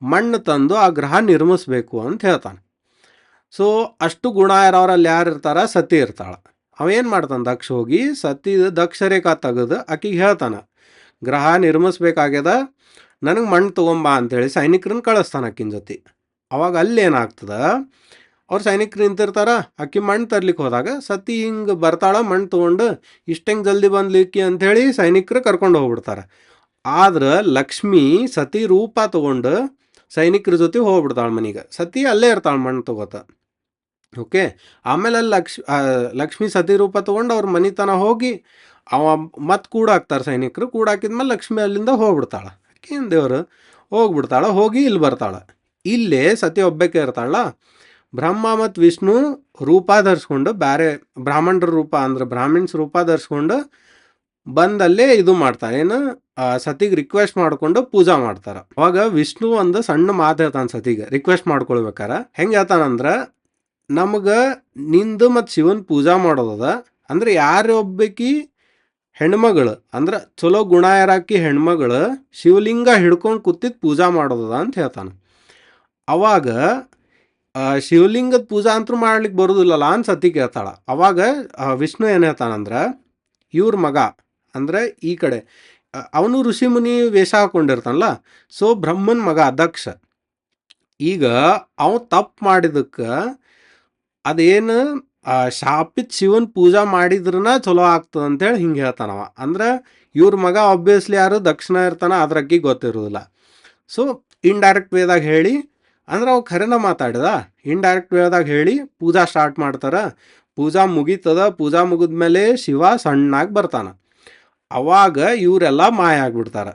ಮಣ್ಣು ತಂದು ಆ ಗ್ರಹ ನಿರ್ಮಿಸ್ಬೇಕು ಅಂತ ಹೇಳ್ತಾನೆ. ಸೊ ಅಷ್ಟು ಗುಣ ಇರೋರಲ್ಲಿ ಯಾರು ಇರ್ತಾರ, ಸತಿ ಇರ್ತಾಳ. ಅವೇನು ಮಾಡ್ತಾನೆ, ದಕ್ಷ ಹೋಗಿ ಸತಿ ದಕ್ಷರೇಖಾ ತೆಗೆದು ಆಕಿಗೆ ಹೇಳ್ತಾನೆ, ಗ್ರಹ ನಿರ್ಮಿಸ್ಬೇಕಾಗ್ಯದ, ನನಗೆ ಮಣ್ಣು ತೊಗೊಂಬಾ ಅಂತೇಳಿ ಸೈನಿಕರನ್ನ ಕಳಿಸ್ತಾನೆ ಆಕಿನ ಜೊತೆ. ಅವಾಗ ಅಲ್ಲಿ ಏನಾಗ್ತದ, ಅವ್ರು ಸೈನಿಕರು ನಿಂತಿರ್ತಾರ, ಆಕಿ ಮಣ್ಣು ತರ್ಲಿಕ್ಕೆ ಹೋದಾಗ ಸತಿ ಹಿಂಗೆ ಬರ್ತಾಳ ಮಣ್ಣು ತೊಗೊಂಡು, ಇಷ್ಟಂಗೆ ಜಲ್ದಿ ಬಂದ್ಲಿಕ್ಕಿ ಅಂಥೇಳಿ ಸೈನಿಕರು ಕರ್ಕೊಂಡು ಹೋಗ್ಬಿಡ್ತಾರೆ. ಆದ್ರೆ ಲಕ್ಷ್ಮಿ ಸತಿ ರೂಪ ತೊಗೊಂಡು ಸೈನಿಕರ ಜೊತೆ ಹೋಗ್ಬಿಡ್ತಾಳೆ ಮನೆಗೆ. ಸತಿ ಅಲ್ಲೇ ಇರ್ತಾಳೆ ಮಣ್ಣು ತೊಗೋತ. ಓಕೆ, ಆಮೇಲೆ ಅಲ್ಲಿ ಲಕ್ಷ್ಮಿ ಸತಿ ರೂಪ ತೊಗೊಂಡು ಅವ್ರ ಮನೆತನ ಹೋಗಿ ಅವ ಮತ್ತೆ ಕೂಡಾಕ್ತಾರೆ ಸೈನಿಕರು. ಕೂಡಾಕಿದ್ಮೇಲೆ ಲಕ್ಷ್ಮಿ ಅಲ್ಲಿಂದ ಹೋಗ್ಬಿಡ್ತಾಳೆ. ಆಕೇನು ದೇವರು ಹೋಗ್ಬಿಡ್ತಾಳೆ, ಹೋಗಿ ಇಲ್ಲಿ ಬರ್ತಾಳೆ. ಇಲ್ಲೇ ಸತಿ ಒಬ್ಬಕ್ಕೆ ಇರ್ತಾಳ. ಬ್ರಹ್ಮ ಮತ್ತು ವಿಷ್ಣು ರೂಪ ಧರಿಸ್ಕೊಂಡು, ಬೇರೆ ಬ್ರಾಹ್ಮಣರ ರೂಪ ಅಂದ್ರೆ ಬ್ರಾಹ್ಮಿಣ್ಸ್ ರೂಪ ಧರಿಸ್ಕೊಂಡು ಬಂದಲ್ಲೇ ಇದು ಮಾಡ್ತಾರೆ, ಏನು ಸತಿಗೆ ರಿಕ್ವೆಸ್ಟ್ ಮಾಡ್ಕೊಂಡು ಪೂಜಾ ಮಾಡ್ತಾರೆ. ಅವಾಗ ವಿಷ್ಣು ಒಂದು ಸಣ್ಣ ಮಾತು ಹೇಳ್ತಾನೆ ಸತಿಗೆ ರಿಕ್ವೆಸ್ಟ್ ಮಾಡ್ಕೊಳ್ಬೇಕಾರ. ಹೆಂಗೆ ಹೇಳ್ತಾನಂದ್ರೆ, ನಮಗೆ ನಿಂದು ಮತ್ತು ಶಿವನ್ ಪೂಜಾ ಮಾಡೋದದ, ಅಂದ್ರೆ ಯಾರೊಬ್ಬಕಿ ಹೆಣ್ಮಗಳು ಅಂದ್ರೆ ಚಲೋ ಗುಣ ಇರಾಕಿ ಹೆಣ್ಮಗಳು ಶಿವಲಿಂಗ ಹಿಡ್ಕೊಂಡು ಕೂತಿದ್ದು ಪೂಜಾ ಮಾಡೋದದ ಅಂತ ಹೇಳ್ತಾನೆ. ಅವಾಗ ಶಿವಲಿಂಗದ ಪೂಜಾ ಅಂತೂ ಮಾಡ್ಲಿಕ್ಕೆ ಬರೋದಿಲ್ಲಲ್ಲ ಅಂತ ಸತಿ ಕೇಳ್ತಾಳ. ಅವಾಗ ವಿಷ್ಣು ಏನು ಹೇಳ್ತಾನಂದ್ರೆ, ಇವ್ರ ಮಗ ಅಂದ್ರೆ ಈ ಕಡೆ ಅವನು ಋಷಿ ಮುನಿ ವೇಷ ಹಾಕೊಂಡಿರ್ತಾನಲ್ಲ. ಸೊ ಬ್ರಹ್ಮನ್ ಮಗ ದಕ್ಷ, ಈಗ ಅವ ತಪ್ಪು ಮಾಡಿದಕ್ಕೆ ಅದೇನು ಶಾಪಿತ್ ಶಿವನ್ ಪೂಜಾ ಮಾಡಿದ್ರನ ಚಲೋ ಆಗ್ತದೆ ಅಂತೇಳಿ ಹಿಂಗೆ ಹೇಳ್ತಾನವ. ಅಂದ್ರೆ ಇವ್ರ ಮಗ ಆಬ್ವಿಯಸ್ಲಿ ಯಾರು ದಕ್ಷಿಣ ಇರ್ತಾನ, ಅದ್ರಕ್ಕಿ ಗೊತ್ತಿರೋದಿಲ್ಲ. ಸೊ ಇಂಡೈರೆಕ್ಟ್ ವೇದಾಗ ಹೇಳಿ, ಅಂದ್ರೆ ಅವ್ ಖರೇನ ಮಾತಾಡಿದ, ಇಂಡೈರೆಕ್ಟ್ ವೇದಾಗ ಹೇಳಿ ಪೂಜಾ ಸ್ಟಾರ್ಟ್ ಮಾಡ್ತಾರೆ. ಪೂಜಾ ಮುಗೀತದ. ಪೂಜಾ ಮುಗಿದ್ಮೇಲೆ ಶಿವ ಸಣ್ಣಾಗಿ ಬರ್ತಾನ. ಅವಾಗ ಇವರೆಲ್ಲ ಮಾಯ ಆಗ್ಬಿಡ್ತಾರೆ.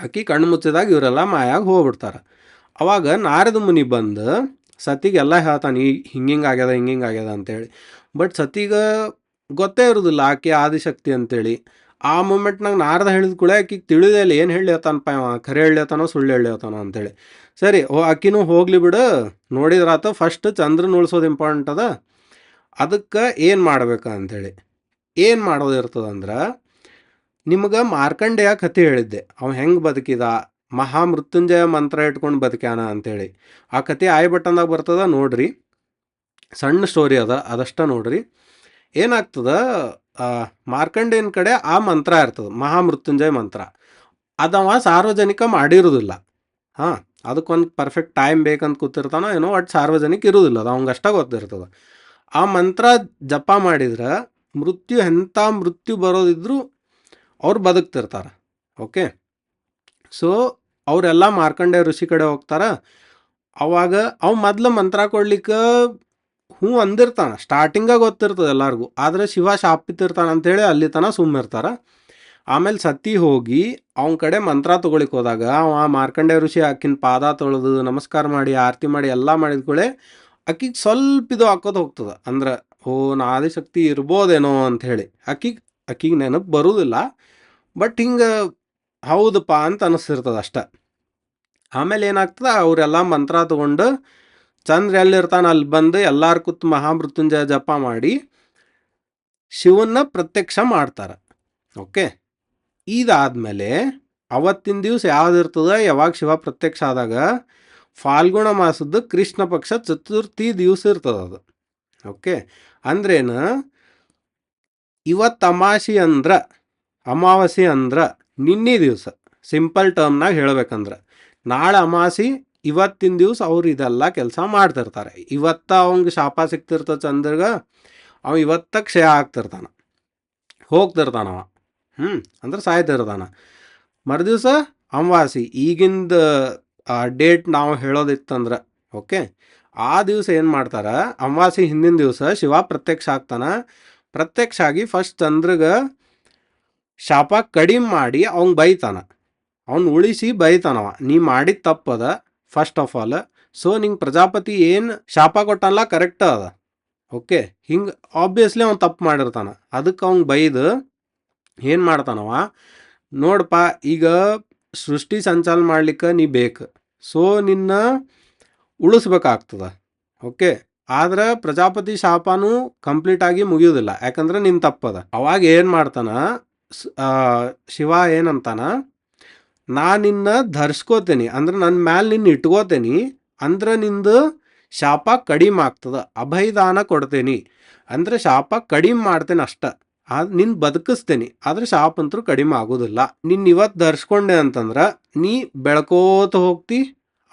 ಆಕಿ ಕಣ್ಣು ಮುಚ್ಚಿದಾಗ ಇವರೆಲ್ಲ ಮಾಯಾಗಿ ಹೋಗ್ಬಿಡ್ತಾರೆ. ಅವಾಗ ನಾರದ ಮುನಿ ಬಂದು ಸತಿಗೆಲ್ಲ ಹೇಳ್ತಾನೆ, ಹಿಂಗಿಂಗೆ ಆಗ್ಯದ ಹಿಂಗಿಂಗೆ ಆಗ್ಯದ ಅಂತೇಳಿ. ಬಟ್ ಸತಿಗೆ ಗೊತ್ತೇ ಇರೋದಿಲ್ಲ ಆಕೆ ಆದಿಶಕ್ತಿ ಅಂತೇಳಿ. ಆ ಮೂಮೆಂಟ್ನಾಗ ನಾರದ ಹೇಳಿದ ಕೂಡ ಆಕಿಗೆ ತಿಳಿದೇ ಇಲ್ಲ, ಏನು ಹೇಳಿ ಹೇಳ್ತಾನಪ್ಪ ಇವ, ಖರೆ ಹೇಳಿ ಹೇಳ್ತಾನೋ ಸುಳ್ಳು ಹೇಳಿ ಹೇಳ್ತಾನೋ ಅಂತೇಳಿ. ಸರಿ ಆಕಿನೂ ಹೋಗ್ಲಿ ಬಿಡು, ನೋಡಿದ್ರಾತ. ಫಸ್ಟ್ ಚಂದ್ರನ ಉಳಿಸೋದು ಇಂಪಾರ್ಟೆಂಟ್ ಅದ. ಅದಕ್ಕೆ ಏನು ಮಾಡ್ಬೇಕು ಅಂಥೇಳಿ, ಏನು ಮಾಡೋದು ಇರ್ತದಂದ್ರೆ, ನಿಮ್ಗೆ ಮಾರ್ಕಂಡೇಯ ಕಥೆ ಹೇಳಿದ್ದೆ, ಅವ ಹೆಂಗೆ ಬದುಕಿದ, ಮಹಾಮೃತ್ಯುಂಜಯ ಮಂತ್ರ ಇಟ್ಕೊಂಡು ಬದುಕ್ಯಾನ ಅಂತೇಳಿ. ಆ ಕತೆ ಐ ಬಟನ್ದಾಗ ಬರ್ತದ, ನೋಡ್ರಿ. ಸಣ್ಣ ಸ್ಟೋರಿ ಅದ, ಅದಷ್ಟ ನೋಡ್ರಿ. ಏನಾಗ್ತದ, ಮಾರ್ಕಂಡೇಯನ ಕಡೆ ಆ ಮಂತ್ರ ಇರ್ತದೆ, ಮಹಾಮೃತ್ಯುಂಜಯ ಮಂತ್ರ. ಅದವ ಸಾರ್ವಜನಿಕ ಮಾಡಿರೋದಿಲ್ಲ. ಹಾಂ, ಅದಕ್ಕೊಂದು ಪರ್ಫೆಕ್ಟ್ ಟೈಮ್ ಬೇಕಂತ ಕೂತಿರ್ತಾನೋ ಏನೋ, ಒಟ್ಟು ಸಾರ್ವಜನಿಕ ಇರುವುದಿಲ್ಲ, ಅದು ಅವಂಗಷ್ಟ ಗೊತ್ತಿರ್ತದೆ. ಆ ಮಂತ್ರ ಜಪ ಮಾಡಿದ್ರೆ ಮೃತ್ಯು ಬರೋದಿದ್ರು ಅವ್ರು ಬದುಕ್ತಿರ್ತಾರೆ. ಓಕೆ, ಸೊ ಅವರೆಲ್ಲ ಮಾರ್ಕಂಡೇಯ ಋಷಿ ಕಡೆ ಹೋಗ್ತಾರೆ. ಅವಾಗ ಅವ ಮೊದ್ಲು ಮಂತ್ರ ಕೊಡ್ಲಿಕ್ಕೆ ಹ್ಞೂ ಅಂದಿರ್ತಾನೆ, ಸ್ಟಾರ್ಟಿಂಗಾಗ ಗೊತ್ತಿರ್ತದೆ ಎಲ್ಲರಿಗೂ. ಆದರೆ ಶಿವ ಶಾಪಿತಿರ್ತಾನೆ ಅಂಥೇಳಿ ಅಲ್ಲಿ ತನಕ ಸುಮ್ಮಿರ್ತಾರೆ. ಆಮೇಲೆ ಸತಿ ಹೋಗಿ ಅವನ ಕಡೆ ಮಂತ್ರ ತೊಗೊಳಿಕ್ಕೆ ಹೋದಾಗ ಅವ ಮಾರ್ಕಂಡೇಯ ಋಷಿ ಆಕಿನ ಪಾದ ತೊಳೆದು ನಮಸ್ಕಾರ ಮಾಡಿ ಆರತಿ ಮಾಡಿ ಎಲ್ಲ ಮಾಡಿದ್ಕೊಳ್ಳೆ ಆಕಿಗೆ ಸ್ವಲ್ಪ ಇದು ಹಾಕೋದು ಹೋಗ್ತದೆ. ಅಂದ್ರೆ ಓ ನಾ ಆದಿಶಕ್ತಿ ಇರ್ಬೋದೇನೋ ಅಂಥೇಳಿ ಆಕಿಗೆ ನೆನಪು ಬರುವುದಿಲ್ಲ. ಬಟ್ ಹಿಂಗೆ ಹೌದಪ್ಪ ಅಂತ ಅನಿಸ್ತಿರ್ತದೆ ಅಷ್ಟ. ಆಮೇಲೆ ಏನಾಗ್ತದೆ, ಅವರೆಲ್ಲ ಮಂತ್ರ ತಗೊಂಡು ಚಂದ್ರ ಎಲ್ಲಿರ್ತಾನೆ ಅಲ್ಲಿ ಬಂದು ಎಲ್ಲಾರು ಕೂತ್ ಮಹಾಮೃತ್ಯುಂಜಯ ಜಪ ಮಾಡಿ ಶಿವನ್ನ ಪ್ರತ್ಯಕ್ಷ ಮಾಡ್ತಾರೆ. ಓಕೆ, ಇದಾದ್ಮೇಲೆ ಅವತ್ತಿನ ದಿವಸ ಯಾವ್ದಿರ್ತದ, ಯಾವಾಗ ಶಿವ ಪ್ರತ್ಯಕ್ಷ ಆದಾಗ ಫಾಲ್ಗುಣ ಮಾಸದ ಕೃಷ್ಣ ಪಕ್ಷ ಚತುರ್ಥಿ ದಿವಸ ಇರ್ತದ ಅದು. ಓಕೆ, ಅಂದ್ರೇನು, ಇವತ್ತು ಅಮಾವಾಸ್ಯೆ ಅಂದ್ರ ನಿನ್ನೆ ದಿವಸ, ಸಿಂಪಲ್ ಟರ್ಮ್ನಾಗ ಹೇಳ್ಬೇಕಂದ್ರೆ ನಾಳೆ ಅಮಾವಾಸ್ಯೆ, ಇವತ್ತಿನ ದಿವಸ ಅವ್ರು ಇದೆಲ್ಲ ಕೆಲಸ ಮಾಡ್ತಿರ್ತಾರೆ. ಇವತ್ತ ಅವಂಗೆ ಶಾಪ ಸಿಗ್ತಿರ್ತದೆ ಚಂದ್ರಗ, ಅವ ಇವತ್ತ ಕ್ಷಯ ಆಗ್ತಿರ್ತಾನ, ಹೋಗ್ತಿರ್ತಾನವ. ಅಂದ್ರೆ ಸಾಯ್ತಿರ್ತಾನ. ಮರುದಿವ್ಸ ಅಮಾವಾಸ್ಯೆ, ಈಗಿಂದ ಡೇಟ್ ನಾವು ಹೇಳೋದಿತ್ತಂದ್ರೆ ಓಕೆ, ಆ ದಿವಸ ಏನು ಮಾಡ್ತಾರೆ, ಅಮಾವಾಸ್ಯೆ ಹಿಂದಿನ ದಿವಸ ಶಿವ ಪ್ರತ್ಯಕ್ಷ ಆಗ್ತಾನ. ಪ್ರತ್ಯಕ್ಷ ಆಗಿ ಫಸ್ಟ್ ಚಂದ್ರಗ ಶಾಪ ಕಡಿಮೆ ಮಾಡಿ ಅವ್ನು ಬೈತಾನ, ಅವ್ನು ಉಳಿಸಿ ಬೈತಾನವ. ನೀ ಮಾಡಿದ ತಪ್ಪದ ಫಸ್ಟ್ ಆಫ್ ಆಲ್. ಸೊ ನಿಂಗೆ ಪ್ರಜಾಪತಿ ಏನು ಶಾಪ ಕೊಟ್ಟಲ್ಲ ಕರೆಕ್ಟ್ ಅದ. ಓಕೆ, ಹಿಂಗೆ ಆಬ್ವಿಯಸ್ಲಿ ಅವ್ನು ತಪ್ಪು ಮಾಡಿರ್ತಾನ. ಅದಕ್ಕೆ ಅವ್ನು ಬೈದು ಏನು ಮಾಡ್ತಾನವ, ನೋಡಪ್ಪ ಈಗ ಸೃಷ್ಟಿ ಸಂಚಾಲನ ಮಾಡ್ಲಿಕ್ಕೆ ನೀ ಬೇಕು, ಸೊ ನಿನ್ನ ಉಳಿಸ್ಬೇಕಾಗ್ತದ. ಓಕೆ, ಆದ್ರೆ ಪ್ರಜಾಪತಿ ಶಾಪನೂ ಕಂಪ್ಲೀಟಾಗಿ ಮುಗಿಯೋದಿಲ್ಲ, ಯಾಕಂದ್ರೆ ನಿನ್ನ ತಪ್ಪದ. ಅವಾಗ ಏನು ಮಾಡ್ತಾನ ಶಿವ ಏನಂತಾನ, ನಾ ನಿನ್ನ ಧರಿಸ್ಕೋತೇನಿ, ಅಂದ್ರೆ ನನ್ನ ಮ್ಯಾಲೆ ನಿನ್ನ ಇಟ್ಕೋತೇನಿ, ಅಂದ್ರೆ ನಿಂದು ಶಾಪ ಕಡಿಮೆ ಆಗ್ತದ, ಅಭಯದಾನ ಕೊಡ್ತೇನಿ, ಅಂದ್ರೆ ಶಾಪ ಕಡಿಮೆ ಮಾಡ್ತೇನೆ ಅಷ್ಟ, ನಿನ್ನ ಬದುಕಿಸ್ತೇನೆ, ಆದ್ರೆ ಶಾಪ ಅಂತೂ ಕಡಿಮೆ ಆಗೋದಿಲ್ಲ. ನಿನ್ನ ಇವತ್ತು ಧರಿಸ್ಕೊಂಡೆ ಅಂತಂದ್ರೆ ನೀ ಬೆಳ್ಕೋತ ಹೋಗ್ತಿ,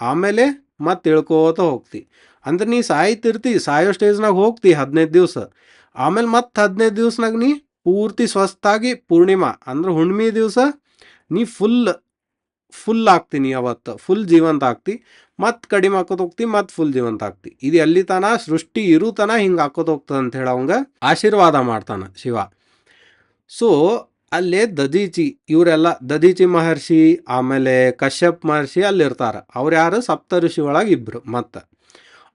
ಆಮೇಲೆ ಮತ್ತೆ ಇಳ್ಕೋತ ಹೋಗ್ತಿ. ಅಂದ್ರೆ ನೀ ಸಾಯೋ ಸ್ಟೇಜ್ನಾಗ ಹೋಗ್ತಿ 15 ದಿವಸ, ಆಮೇಲೆ ಮತ್ತೆ 15 ದಿವಸನಾಗ ನೀ ಪೂರ್ತಿ ಸ್ವಸ್ಥಾಗಿ ಪೂರ್ಣಿಮಾ ಅಂದ್ರೆ ಹುಣ್ಣಿಮೆ ದಿವಸ ನೀ ಫುಲ್ ಆಗ್ತೀನಿ, ಅವತ್ತು ಫುಲ್ ಜೀವಂತ ಆಗ್ತಿ, ಮತ್ತೆ ಕಡಿಮೆ ಹಾಕೋತ ಹೋಗ್ತಿ, ಮತ್ತೆ ಫುಲ್ ಜೀವಂತ ಆಗ್ತಿ. ಇದು ಎಲ್ಲಿ ತನ ಸೃಷ್ಟಿ ಇರುತನ ಹಿಂಗೆ ಹಾಕೋತ ಹೋಗ್ತದೆ ಅಂತ ಹೇಳಿ ಅವಂಗ ಆಶೀರ್ವಾದ ಮಾಡ್ತಾನ ಶಿವ. ಸೊ ಅಲ್ಲೇ ಇವರೆಲ್ಲ ದದೀಚಿ ಮಹರ್ಷಿ ಆಮೇಲೆ ಕಶ್ಯಪ್ ಮಹರ್ಷಿ ಅಲ್ಲಿರ್ತಾರ. ಅವ್ರು ಯಾರು, ಸಪ್ತ ಋಷಿ ಒಳಗೆ ಇಬ್ರು. ಮತ್ತು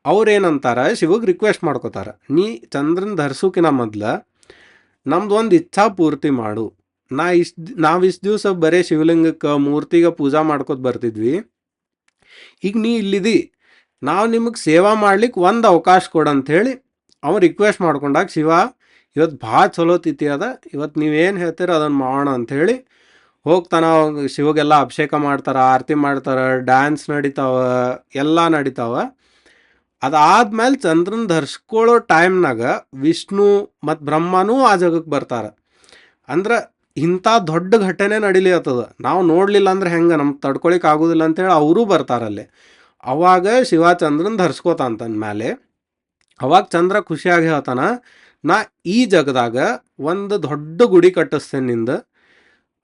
ಅವ್ರೇನಂತಾರ, ಶಿವಗೆ ರಿಕ್ವೆಸ್ಟ್ ಮಾಡ್ಕೋತಾರ, ನೀ ಚಂದ್ರನ ಧರಿಸೋಕಿನ ಮೊದ್ಲು ನಮ್ದು ಒಂದು ಇಚ್ಛಾ ಪೂರ್ತಿ ಮಾಡು. ನಾವು ಇಷ್ಟು ದಿವಸ ಬರೀ ಶಿವಲಿಂಗಕ್ಕೆ ಮೂರ್ತಿಗೆ ಪೂಜಾ ಮಾಡ್ಕೋತ ಬರ್ತಿದ್ವಿ, ಈಗ ನೀ ಇಲ್ಲಿದಿ, ನಾವು ನಿಮಗೆ ಸೇವಾ ಮಾಡ್ಲಿಕ್ಕೆ ಒಂದು ಅವಕಾಶ ಕೊಡಂಥೇಳಿ ಅವ ರಿಕ್ವೆಸ್ಟ್ ಮಾಡ್ಕೊಂಡಾಗ ಶಿವ ಇವತ್ತು ಭಾಳ ಚಲೋ ತಿಥಿ ಅದ, ಇವತ್ತು ನೀವೇನು ಹೇಳ್ತೀರ ಅದನ್ನು ಮಾಡೋಣ ಅಂಥೇಳಿ ಹೋಗ್ತಾನ. ಶಿವಗೆಲ್ಲ ಅಭಿಷೇಕ ಮಾಡ್ತಾರೆ, ಆರತಿ ಮಾಡ್ತಾರೆ, ಡ್ಯಾನ್ಸ್ ನಡೀತಾವ, ಎಲ್ಲ ನಡೀತಾವ. ಅದಾದ್ಮೇಲೆ ಚಂದ್ರನ ಧರಿಸ್ಕೊಳ್ಳೋ ಟೈಮ್ನಾಗ ವಿಷ್ಣು ಮತ್ತು ಬ್ರಹ್ಮನೂ ಆ ಜಾಗಕ್ಕೆ ಬರ್ತಾರೆ. ಅಂದ್ರೆ ಇಂಥ ದೊಡ್ಡ ಘಟನೆ ನಡೀಲಿ ಆಗ್ತದ, ನಾವು ನೋಡಲಿಲ್ಲ ಅಂದ್ರೆ ಹೆಂಗೆ, ನಮ್ಗೆ ತಡ್ಕೊಳಿಕ್ಕೆ ಆಗೋದಿಲ್ಲ ಅಂತೇಳಿ ಅವರೂ ಬರ್ತಾರಲ್ಲಿ. ಅವಾಗ ಶಿವ ಚಂದ್ರನ ಧರಿಸ್ಕೋತಾನ ಮೇಲೆ. ಅವಾಗ ಚಂದ್ರ ಖುಷಿಯಾಗಿ ಹೇಳ್ತಾನ, ನಾ ಈ ಜಗದಾಗ ಒಂದು ದೊಡ್ಡ ಗುಡಿ ಕಟ್ಟಿಸ್ತೇನೆ ನಿಂದ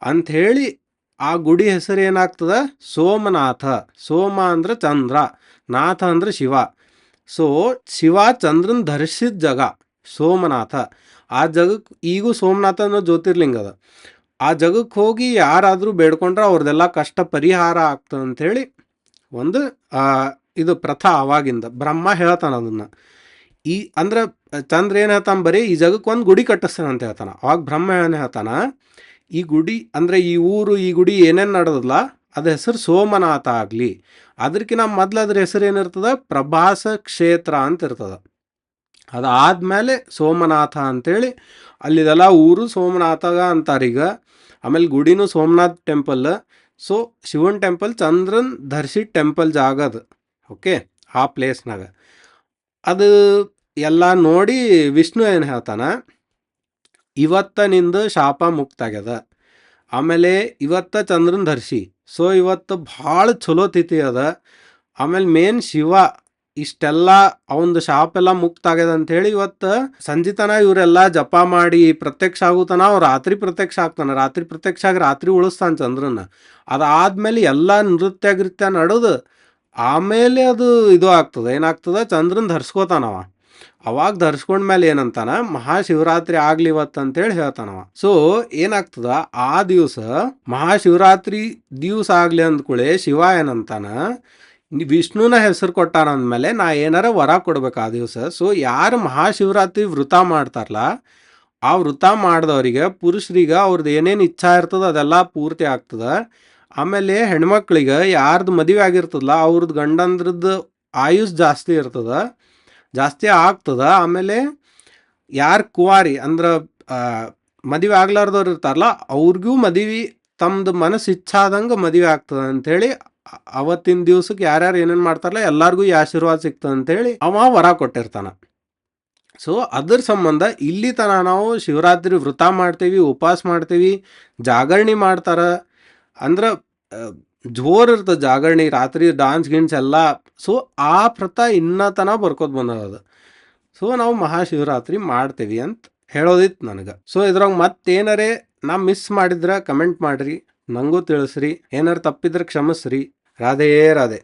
ಅಂಥೇಳಿ. ಆ ಗುಡಿ ಹೆಸರು ಏನಾಗ್ತದ, ಸೋಮನಾಥ. ಸೋಮ ಅಂದ್ರೆ ಚಂದ್ರ, ನಾಥ ಅಂದ್ರೆ ಶಿವ. ಸೊ ಶಿವ ಚಂದ್ರನ ಧರಿಸಿದ ಜಾಗ ಸೋಮನಾಥ. ಆ ಜಾಗಕ್ಕೆ ಈಗೂ ಸೋಮನಾಥ ಅನ್ನೋ ಜ್ಯೋತಿರ್ಲಿಂಗ ಅದ. ಆ ಜಾಗಕ್ಕೆ ಹೋಗಿ ಯಾರಾದರೂ ಬೇಡ್ಕೊಂಡ್ರೆ ಅವ್ರದ್ದೆಲ್ಲ ಕಷ್ಟ ಪರಿಹಾರ ಆಗ್ತದೆ ಅಂಥೇಳಿ ಒಂದು ಇದು ಪ್ರಥಾ ಅವಾಗಿಂದ. ಬ್ರಹ್ಮ ಹೇಳ್ತಾನೆ ಅದನ್ನು. ಅಂದ್ರೆ ಚಂದ್ರ ಏನು ಹೇಳ್ತಾನೆ, ಬರೀ ಈ ಜಾಗಕ್ಕೆ ಒಂದು ಗುಡಿ ಕಟ್ಟಿಸ್ತಾನೆ ಅಂತ ಹೇಳ್ತಾನೆ. ಅವಾಗ ಬ್ರಹ್ಮ ಏನು ಹೇಳ್ತಾನ, ಈ ಗುಡಿ ಅಂದರೆ ಈ ಊರು, ಈ ಗುಡಿ ಏನೇನು ನಡೆದಲ್ಲ ಅದ್ರ ಹೆಸರು ಸೋಮನಾಥ ಆಗಲಿ. ಅದಕ್ಕಿಂತ ಮೊದ್ಲು ಅದ್ರ ಹೆಸರು ಏನಿರ್ತದ, ಪ್ರಭಾಸ ಕ್ಷೇತ್ರ ಅಂತ ಇರ್ತದೆ. ಅದಾದಮೇಲೆ ಸೋಮನಾಥ ಅಂಥೇಳಿ ಅಲ್ಲಿದೆಲ್ಲ ಊರು ಸೋಮನಾಥಗ ಅಂತಾರೀಗ. ಆಮೇಲೆ ಗುಡಿನೂ ಸೋಮನಾಥ್ ಟೆಂಪಲ್. ಸೊ ಶಿವನ್ ಟೆಂಪಲ್ ಚಂದ್ರನ್ ಧರಿಸಿದ ಟೆಂಪಲ್ ಜಾಗ ಅದು. ಓಕೆ, ಆ ಪ್ಲೇಸ್ನಾಗ ಅದು ಎಲ್ಲ ನೋಡಿ ವಿಷ್ಣು ಏನು ಹೇಳ್ತಾನ, ಇವತ್ತ ನಿಂದು ಶಾಪ ಮುಕ್ತ ಆಗ್ಯದ, ಆಮೇಲೆ ಇವತ್ತ ಚಂದ್ರನ ಧರ್ಸಿ. ಸೊ ಇವತ್ತು ಭಾಳ ಚಲೋ ತಿಥಿ ಅದ. ಆಮೇಲೆ ಮೇನ್ ಶಿವ ಇಷ್ಟೆಲ್ಲ ಅವಂದು ಶಾಪ್ ಎಲ್ಲ ಮುಕ್ತ ಆಗ್ಯದ ಅಂತೇಳಿ ಇವತ್ತು ಸಂಜಿತನ ಇವರೆಲ್ಲ ಜಪ ಮಾಡಿ ಪ್ರತ್ಯಕ್ಷ ಆಗುತ್ತಾನ. ಅವ್ ರಾತ್ರಿ ಪ್ರತ್ಯಕ್ಷ ಆಗ್ತಾನ. ರಾತ್ರಿ ಪ್ರತ್ಯಕ್ಷ ಆಗಿ ರಾತ್ರಿ ಉಳಿಸ್ತಾನ ಚಂದ್ರನ. ಅದಾದ್ಮೇಲೆ ಎಲ್ಲ ನೃತ್ಯ ಗಿತ್ಯ ನಡೆದು ಆಮೇಲೆ ಅದು ಇದು ಆಗ್ತದೆ. ಏನಾಗ್ತದೆ, ಚಂದ್ರನ್ ಧರ್ಸ್ಕೋತಾನವ. ಅವಾಗ ಧರ್ಸ್ಕೊಂಡ್ಮೇಲೆ ಏನಂತಾನ, ಮಹಾಶಿವರಾತ್ರಿ ಆಗ್ಲಿ ಇವತ್ತು ಅಂತೇಳಿ ಹೇಳ್ತಾನವ. ಸೊ ಏನಾಗ್ತದ, ಆ ದಿವಸ ಮಹಾಶಿವರಾತ್ರಿ ದಿವಸ ಆಗ್ಲಿ ಅಂದ್ಕೂಳೆ ಶಿವ ಏನಂತಾನ, ವಿಷ್ಣುನ ಹೆಸರು ಕೊಟ್ಟಾನ ಅಂದಮೇಲೆ ನಾ ಏನಾರ ವರ ಕೊಡ್ಬೇಕು ಆ ದಿವಸ. ಸೊ ಯಾರು ಮಹಾಶಿವರಾತ್ರಿ ವ್ರತ ಮಾಡ್ತಾರಲ್ಲ, ಆ ವ್ರತ ಮಾಡಿದವರಿಗೆ ಪುರುಷರಿಗೆ ಅವ್ರದ್ದು ಏನೇನು ಇಚ್ಛಾ ಇರ್ತದ ಅದೆಲ್ಲ ಪೂರ್ತಿ ಆಗ್ತದ. ಆಮೇಲೆ ಹೆಣ್ಮಕ್ಳಿಗೆ ಯಾರ್ದು ಮದುವೆ ಆಗಿರ್ತದಲ್ಲ ಅವ್ರದ್ದು ಗಂಡಂದ್ರದ್ದು ಆಯುಷ್ ಜಾಸ್ತಿ ಇರ್ತದ, ಜಾಸ್ತಿ ಆಗ್ತದ. ಆಮೇಲೆ ಯಾರು ಕುವಾರಿ ಅಂದ್ರೆ ಮದುವೆ ಆಗ್ಲಾರ್ದವ್ರು ಇರ್ತಾರಲ್ಲ ಅವ್ರಿಗೂ ಮದುವೆ ತಮ್ದು ಮನಸ್ಸು ಇಚ್ಛಾದಂಗೆ ಮದುವೆ ಆಗ್ತದ ಅಂಥೇಳಿ ಅವತ್ತಿನ ದಿವ್ಸಕ್ಕೆ ಯಾರ್ಯಾರು ಏನೇನು ಮಾಡ್ತಾರಲ್ಲ ಎಲ್ಲರಿಗೂ ಈ ಆಶೀರ್ವಾದ ಸಿಗ್ತದೆ ಅಂತೇಳಿ ಅವ ವರ ಕೊಟ್ಟಿರ್ತಾನ. ಸೊ ಅದ್ರ ಸಂಬಂಧ ಇಲ್ಲಿ ತನ ನಾವು ಶಿವರಾತ್ರಿ ವ್ರತ ಮಾಡ್ತೀವಿ, ಉಪವಾಸ ಮಾಡ್ತೀವಿ, ಜಾಗರಣೆ ಮಾಡ್ತಾರ. ಅಂದ್ರೆ ಜೋರ್ ಇರ್ತದೆ ಜಾಗರಣೆ, ರಾತ್ರಿ ಡಾನ್ಸ್ ಗಿನ್ಸ್ ಎಲ್ಲ. ಸೊ ಆ ವ್ರತ ಇನ್ನತನ ಬರ್ಕೋತ ಬಂದದ. ಸೊ ನಾವು ಮಹಾಶಿವರಾತ್ರಿ ಮಾಡ್ತೀವಿ ಅಂತ ಹೇಳೋದಿತ್ತು ನನಗೆ. ಸೊ ಇದ್ರಾಗ ಮತ್ತೇನಾರೇ ನಾ ಮಿಸ್ ಮಾಡಿದ್ರೆ ಕಮೆಂಟ್ ಮಾಡ್ರಿ, ನನಗೂ ತಿಳಿಸ್ರಿ. ಏನಾರು ತಪ್ಪಿದ್ರೆ ಕ್ಷಮಿಸ್ರಿ. ರಾಧೇ ರಾಧೆ.